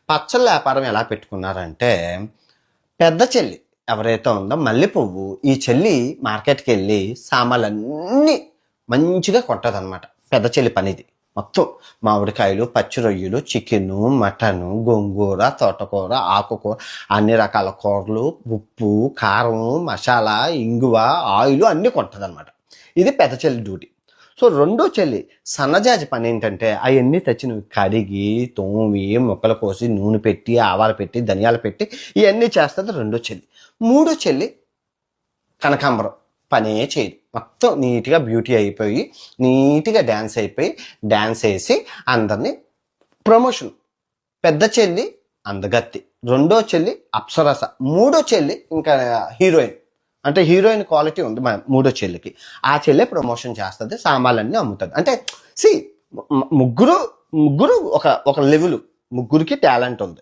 పచ్చళ్ళ వ్యాపారం ఎలా పెట్టుకున్నారంటే, పెద్ద చెల్లి ఎవరైతే ఉందో మల్లె పువ్వు, ఈ చెల్లి మార్కెట్కి వెళ్ళి సామాన్లన్నీ మంచిగా కొంటదనమాట. పెద్ద చెల్లి పనిది మొత్తం. మామిడికాయలు, పచ్చి రొయ్యలు, చికెను, మటను, గోంగూర, తోటకూర, ఆకుకూర, అన్ని రకాల కూరలు, ఉప్పు, కారం, మసాలా, ఇంగువ, ఆయిల్ అన్నీ కొంటదనమాట. ఇది పెద్ద చెల్లి డ్యూటీ. సో రెండో చెల్లి సన్నజాజి పని ఏంటంటే, అవన్నీ తెచ్చినవి కడిగి, తోమి, ముక్కలు కోసి, నూనె పెట్టి, ఆవాలు పెట్టి, ధనియాలు పెట్టి ఇవన్నీ చేస్తుంది రెండో చెల్లి. మూడో చెల్లి కనకాంబరం పనే చేయదు. మొత్తం నీట్గా బ్యూటీ అయిపోయి, నీట్గా డ్యాన్స్ అయిపోయి, డ్యాన్స్ వేసి అందరినీ ప్రమోషన్. పెద్ద చెల్లి అందగత్తి, రెండో చెల్లి అప్సరస, మూడో చెల్లి ఇంకా హీరోయిన్. అంటే హీరోయిన్ క్వాలిటీ ఉంది మూడో చెల్లికి. ఆ చెల్లె ప్రమోషన్ చేస్తుంది, సామాన్లన్నీ అమ్ముతుంది. అంటే ముగ్గురు ఒక లెవెల్, ముగ్గురికి టాలెంట్ ఉంది.